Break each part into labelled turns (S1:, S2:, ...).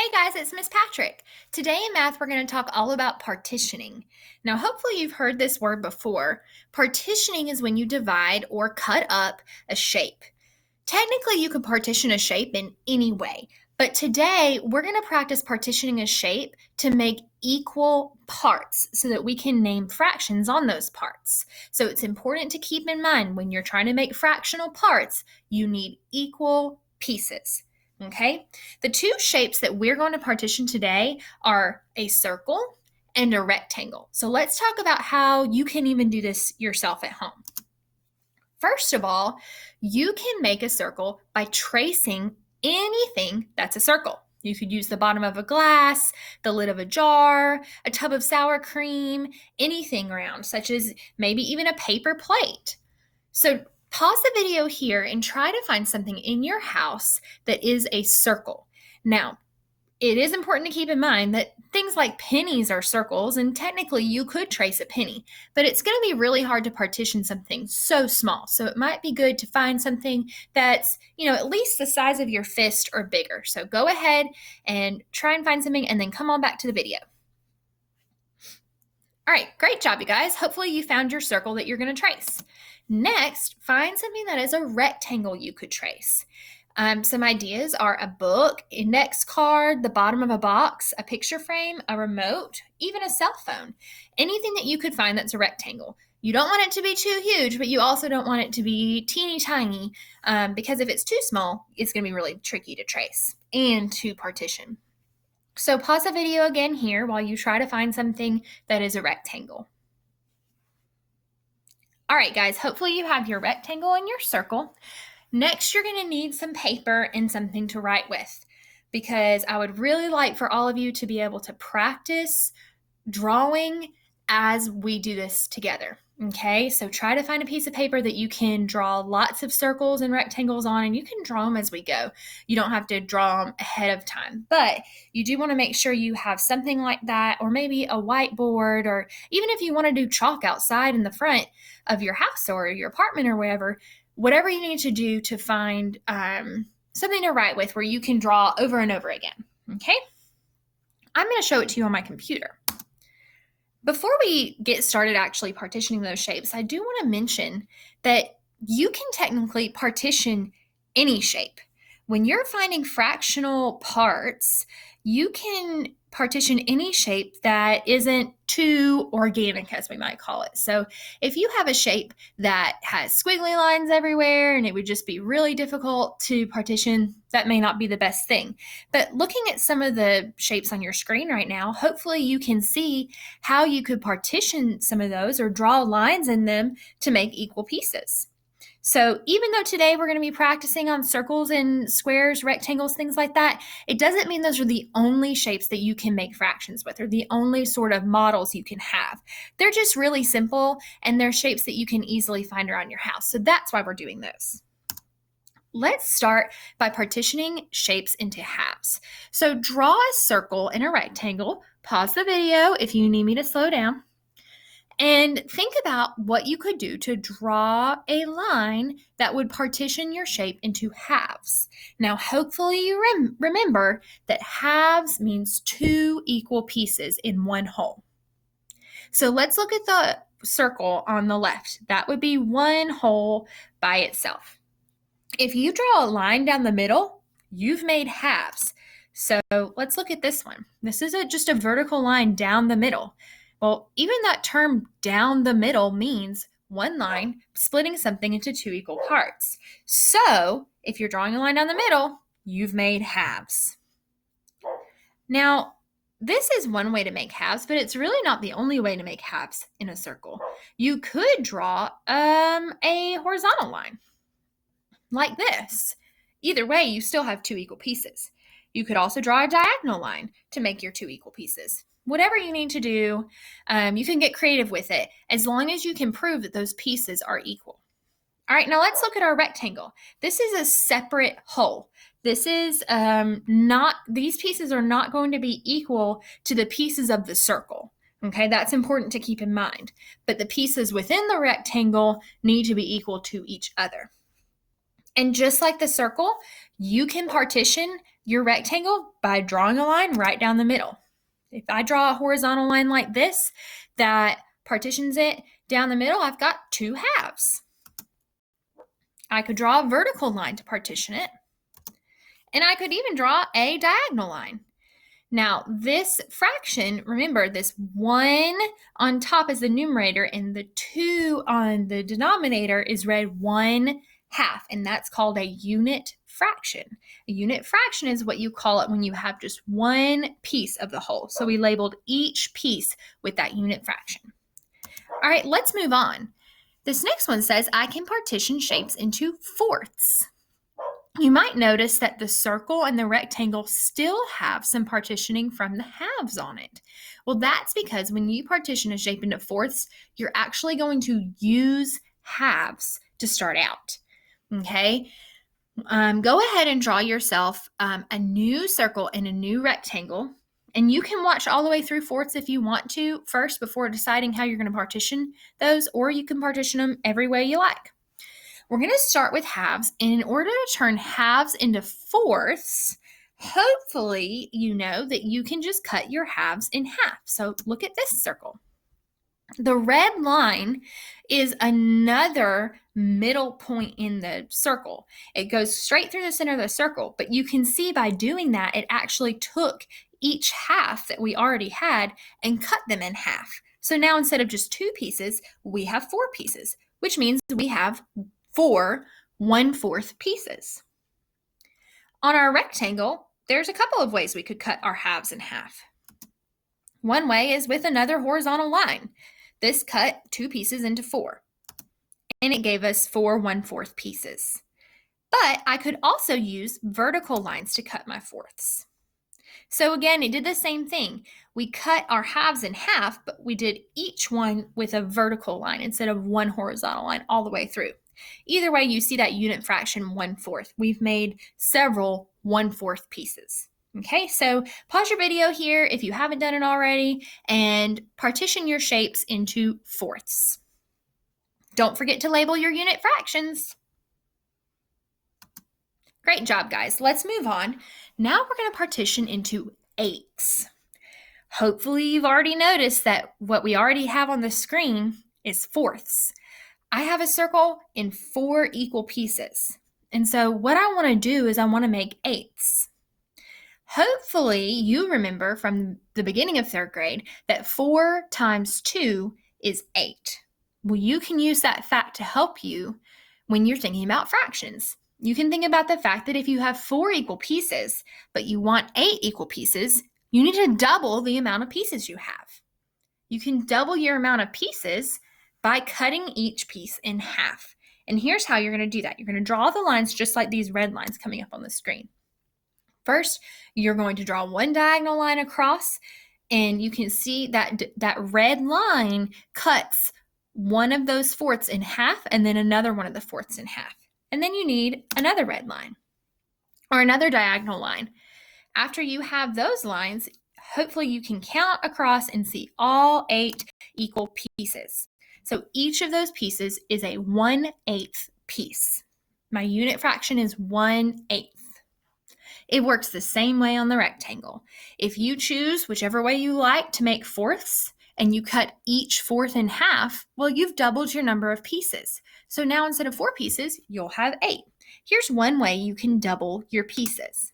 S1: Hey guys, it's Miss Patrick. Today in math, we're going to talk all about partitioning. Now, hopefully you've heard this word before. Partitioning is when you divide or cut up a shape. Technically, you could partition a shape in any way, but today we're going to practice partitioning a shape to make equal parts so that we can name fractions on those parts. So it's important to keep in mind when you're trying to make fractional parts, you need equal pieces. Okay, the two shapes that we're going to partition today are a circle and a rectangle. So let's talk about how you can even do this yourself at home. First of all, you can make a circle by tracing anything that's a circle. You could use the bottom of a glass, the lid of a jar, a tub of sour cream, anything round, such as maybe even a paper plate. So pause the video here and try to find something in your house that is a circle. Now, it is important to keep in mind that things like pennies are circles, and technically you could trace a penny, but it's going to be really hard to partition something so small. So it might be good to find something that's, at least the size of your fist or bigger. So go ahead and try and find something and then come on back to the video. All right, great job, you guys. Hopefully you found your circle that you're going to trace. Next, find something that is a rectangle you could trace. Some ideas are a book, index card, the bottom of a box, a picture frame, a remote, even a cell phone. Anything that you could find that's a rectangle. You don't want it to be too huge, but you also don't want it to be teeny tiny because if it's too small, it's going to be really tricky to trace and to partition. So pause the video again here while you try to find something that is a rectangle. All right, guys, hopefully you have your rectangle and your circle. Next, you're going to need some paper and something to write with because I would really like for all of you to be able to practice drawing as we do this together. Okay, so try to find a piece of paper that you can draw lots of circles and rectangles on, and you can draw them as we go. You don't have to draw them ahead of time, but you do want to make sure you have something like that, or maybe a whiteboard, or even if you want to do chalk outside in the front of your house or your apartment or whatever you need to do to find something to write with where you can draw over and over again. Okay, I'm going to show it to you on my computer. Before we get started actually partitioning those shapes, I do want to mention that you can technically partition any shape. When you're finding fractional parts, you can partition any shape that isn't too organic, as we might call it. So if you have a shape that has squiggly lines everywhere and it would just be really difficult to partition, that may not be the best thing. But looking at some of the shapes on your screen right now, hopefully you can see how you could partition some of those or draw lines in them to make equal pieces. So even though today we're going to be practicing on circles and squares, rectangles, things like that, it doesn't mean those are the only shapes that you can make fractions with or the only sort of models you can have. They're just really simple and they're shapes that you can easily find around your house. So that's why we're doing those. Let's start by partitioning shapes into halves. So draw a circle and a rectangle. Pause the video if you need me to slow down. And think about what you could do to draw a line that would partition your shape into halves. Now, hopefully you remember that halves means two equal pieces in one whole. So let's look at the circle on the left. That would be one whole by itself. If you draw a line down the middle, you've made halves. So let's look at this one. This is just a vertical line down the middle. Well, even that term down the middle means one line splitting something into two equal parts. So if you're drawing a line down the middle, you've made halves. Now, this is one way to make halves, but it's really not the only way to make halves in a circle. You could draw a horizontal line like this. Either way, you still have two equal pieces. You could also draw a diagonal line to make your two equal pieces. Whatever you need to do, you can get creative with it as long as you can prove that those pieces are equal. All right, now let's look at our rectangle. This is a separate whole. This is these pieces are not going to be equal to the pieces of the circle. Okay, that's important to keep in mind. But the pieces within the rectangle need to be equal to each other. And just like the circle, you can partition your rectangle by drawing a line right down the middle. If I draw a horizontal line like this that partitions it down the middle, I've got 2 halves. I could draw a vertical line to partition it, and I could even draw a diagonal line. Now, this fraction, remember, this 1 on top is the numerator, and the 2 on the denominator is read 1/2, and that's called a unit fraction. A unit fraction is what you call it when you have just one piece of the whole. So we labeled each piece with that unit fraction. All right, let's move on. This next one says I can partition shapes into fourths. You might notice that the circle and the rectangle still have some partitioning from the halves on it. Well, that's because when you partition a shape into fourths, you're actually going to use halves to start out. Okay? Go ahead and draw yourself a new circle and a new rectangle. And you can watch all the way through fourths if you want to first before deciding how you're going to partition those, or you can partition them every way you like. We're going to start with halves, and in order to turn halves into fourths, hopefully you know that you can just cut your halves in half. So look at this circle. The red line is another middle point in the circle. It goes straight through the center of the circle, but you can see by doing that, it actually took each half that we already had and cut them in half. So now instead of just 2 pieces, we have 4 pieces, which means we have 4 1/4 pieces. On our rectangle, there's a couple of ways we could cut our halves in half. One way is with another horizontal line. This cut 2 pieces into 4, and it gave us 4 1/4 pieces. But I could also use vertical lines to cut my fourths. So again, it did the same thing. We cut our halves in half, but we did each one with a vertical line instead of one horizontal line all the way through. Either way, you see that unit fraction 1/4. We've made several 1/4 pieces. Okay, so pause your video here if you haven't done it already and partition your shapes into fourths. Don't forget to label your unit fractions. Great job, guys. Let's move on. Now we're going to partition into eighths. Hopefully you've already noticed that what we already have on the screen is fourths. I have a circle in 4 equal pieces. And so what I want to do is I want to make eighths. Hopefully you remember from the beginning of 3rd grade that 4 times 2 is 8. Well, you can use that fact to help you when you're thinking about fractions. You can think about the fact that if you have 4 equal pieces, but you want 8 equal pieces, you need to double the amount of pieces you have. You can double your amount of pieces by cutting each piece in half. And here's how you're going to do that. You're going to draw the lines just like these red lines coming up on the screen. First, you're going to draw one diagonal line across, and you can see that that red line cuts one of those fourths in half and then another one of the fourths in half. And then you need another red line or another diagonal line. After you have those lines, hopefully you can count across and see all 8 equal pieces. So each of those pieces is a 1/8 piece. My unit fraction is 1/8. It works the same way on the rectangle. If you choose whichever way you like to make fourths and you cut each fourth in half, well, you've doubled your number of pieces. So now instead of 4 pieces, you'll have 8. Here's one way you can double your pieces.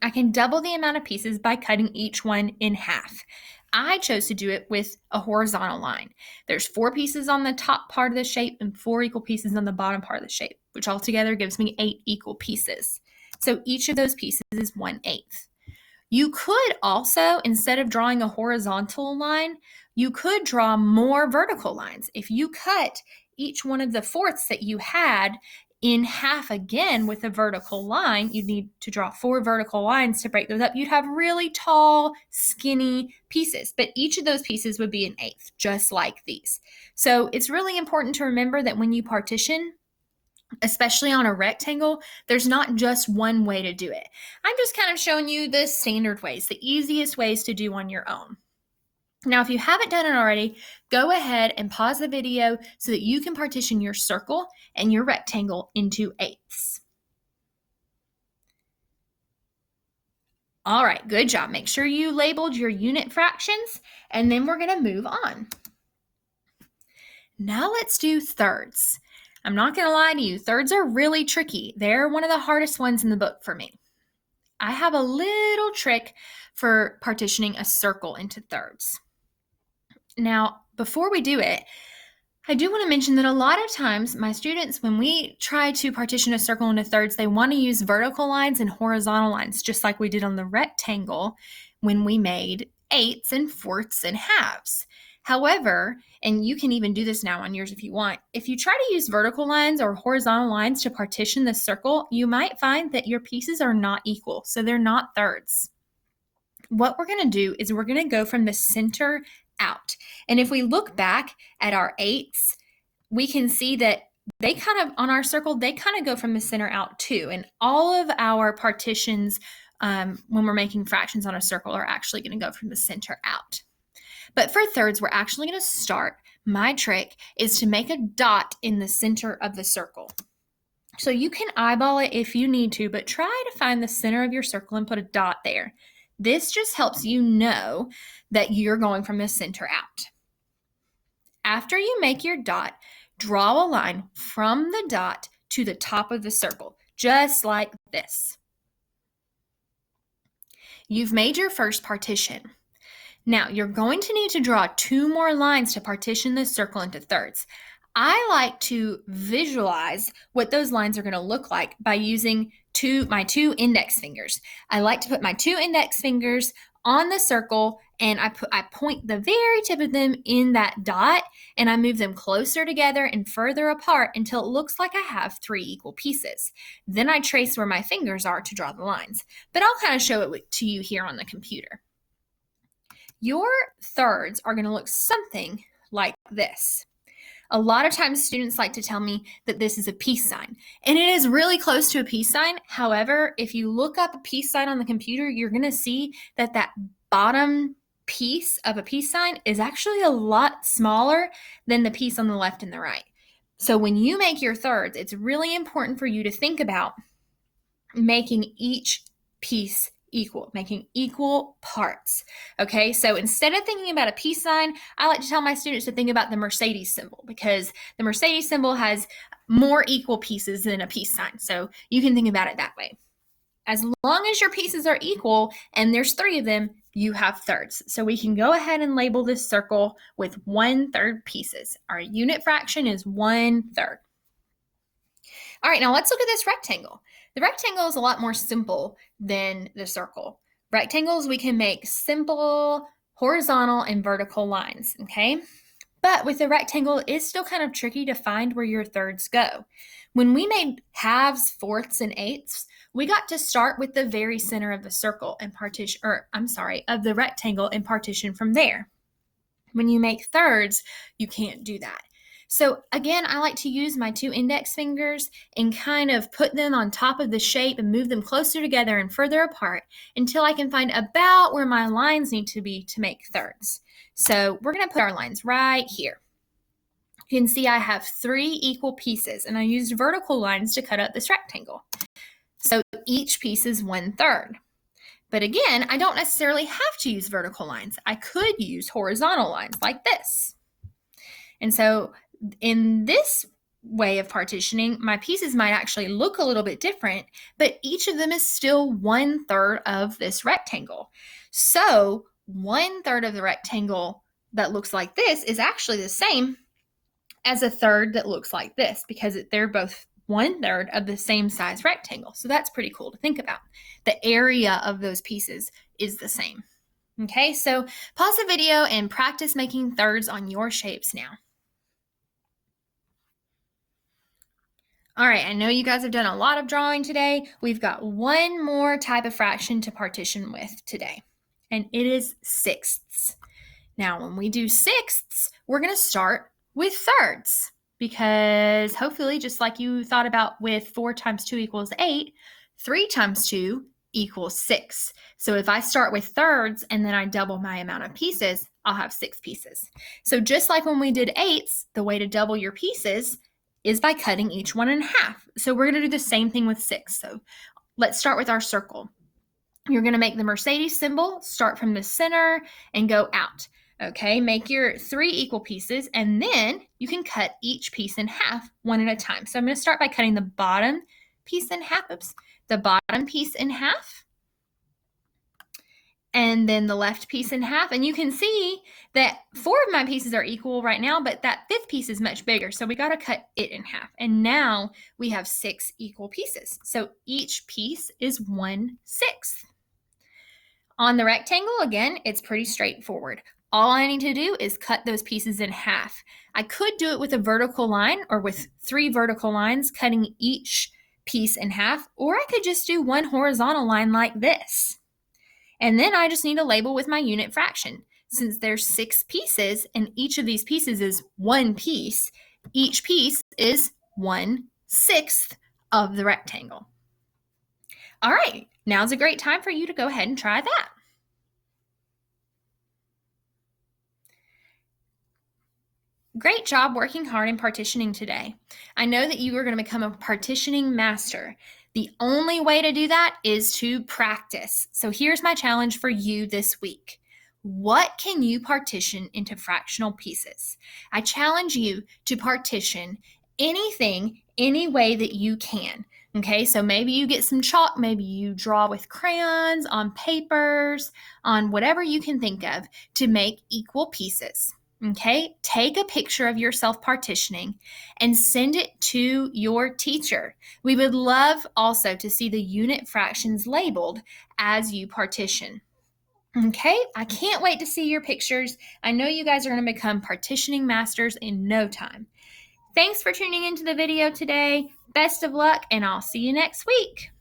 S1: I can double the amount of pieces by cutting each one in half. I chose to do it with a horizontal line. There's 4 pieces on the top part of the shape and 4 equal pieces on the bottom part of the shape, which altogether gives me 8 equal pieces. So each of those pieces is 1/8. You could also, instead of drawing a horizontal line, you could draw more vertical lines. If you cut each one of the fourths that you had in half again with a vertical line, you'd need to draw 4 vertical lines to break those up. You'd have really tall, skinny pieces, but each of those pieces would be 1/8, just like these. So it's really important to remember that when you partition, especially on a rectangle, there's not just one way to do it. I'm just kind of showing you the standard ways, the easiest ways to do on your own. Now, if you haven't done it already, go ahead and pause the video so that you can partition your circle and your rectangle into eighths. All right, good job. Make sure you labeled your unit fractions, and then we're going to move on. Now let's do thirds. I'm not going to lie to you, thirds are really tricky. They're one of the hardest ones in the book for me. I have a little trick for partitioning a circle into thirds. Now, before we do it, I do want to mention that a lot of times my students, when we try to partition a circle into thirds, they want to use vertical lines and horizontal lines, just like we did on the rectangle when we made eighths and fourths and halves. However, and you can even do this now on yours if you want, if you try to use vertical lines or horizontal lines to partition the circle, you might find that your pieces are not equal, so they're not thirds. What we're going to do is we're going to go from the center out. And if we look back at our eighths, we can see that they kind of, on our circle, they kind of go from the center out too. And all of our partitions, when we're making fractions on a circle, are actually going to go from the center out. But for thirds, we're actually going to start. My trick is to make a dot in the center of the circle. So you can eyeball it if you need to, but try to find the center of your circle and put a dot there. This just helps you know that you're going from the center out. After you make your dot, draw a line from the dot to the top of the circle, just like this. You've made your first partition. Now, you're going to need to draw 2 more lines to partition the circle into thirds. I like to visualize what those lines are going to look like by using my 2 index fingers. I like to put my 2 index fingers on the circle, and I point the very tip of them in that dot, and I move them closer together and further apart until it looks like I have 3 equal pieces. Then I trace where my fingers are to draw the lines, but I'll kind of show it to you here on the computer. Your thirds are going to look something like this. A lot of times students like to tell me that this is a peace sign, and it is really close to a peace sign. However, if you look up a peace sign on the computer, you're going to see that that bottom piece of a peace sign is actually a lot smaller than the piece on the left and the right. So when you make your thirds, it's really important for you to think about making each piece equal, making equal parts. Okay, so instead of thinking about a peace sign, I like to tell my students to think about the Mercedes symbol, because the Mercedes symbol has more equal pieces than a peace sign. So you can think about it that way. As long as your pieces are equal and there's 3 of them, you have thirds. So we can go ahead and label this circle with 1/3 pieces. Our unit fraction is 1/3. All right, now let's look at this rectangle. The rectangle is a lot more simple than the circle. Rectangles, we can make simple horizontal and vertical lines, okay? But with the rectangle, it's still kind of tricky to find where your thirds go. When we made halves, fourths, and eighths, we got to start with the very center of the circle and of the rectangle and partition from there. When you make thirds, you can't do that. So again, I like to use my 2 index fingers and kind of put them on top of the shape and move them closer together and further apart until I can find about where my lines need to be to make thirds. So we're going to put our lines right here. You can see I have 3 equal pieces, and I used vertical lines to cut out this rectangle. So each piece is 1/3. But again, I don't necessarily have to use vertical lines. I could use horizontal lines like this. And so in this way of partitioning, my pieces might actually look a little bit different, but each of them is still 1/3 of this rectangle. So 1/3 of the rectangle that looks like this is actually the same as a third that looks like this, because they're both 1/3 of the same size rectangle. So that's pretty cool to think about. The area of those pieces is the same. Okay, so pause the video and practice making thirds on your shapes now. All right, I know you guys have done a lot of drawing today. We've got one more type of fraction to partition with today, and it is sixths. Now, when we do sixths, we're going to start with thirds, because hopefully, just like you thought about with 4 times 2 equals 8, 3 times 2 equals 6. So if I start with thirds and then I double my amount of pieces, I'll have 6 pieces. So just like when we did eighths, the way to double your pieces is by cutting each one in half. So we're going to do the same thing with 6. So let's start with our circle. You're going to make the Mercedes symbol, start from the center and go out. Okay, make your 3 equal pieces, and then you can cut each piece in half one at a time. So I'm going to start by cutting the bottom piece in half. Oops, the bottom piece in half, and then the left piece in half. And you can see that 4 of my pieces are equal right now, but that 5th piece is much bigger. So we got to cut it in half. And now we have 6 equal pieces. So each piece is 1/6. On the rectangle, again, it's pretty straightforward. All I need to do is cut those pieces in half. I could do it with a vertical line or with 3 vertical lines, cutting each piece in half, or I could just do 1 horizontal line like this. And then I just need to label with my unit fraction. Since there's 6 pieces and each of these pieces is 1 piece, each piece is 1/6 of the rectangle. All right, now's a great time for you to go ahead and try that. Great job working hard in partitioning today. I know that you are going to become a partitioning master. The only way to do that is to practice. So here's my challenge for you this week. What can you partition into fractional pieces? I challenge you to partition anything any way that you can. Okay, so maybe you get some chalk, maybe you draw with crayons, on papers, on whatever you can think of to make equal pieces. Okay, take a picture of yourself partitioning and send it to your teacher. We would love also to see the unit fractions labeled as you partition. Okay, I can't wait to see your pictures. I know you guys are going to become partitioning masters in no time. Thanks for tuning into the video today. Best of luck, and I'll see you next week.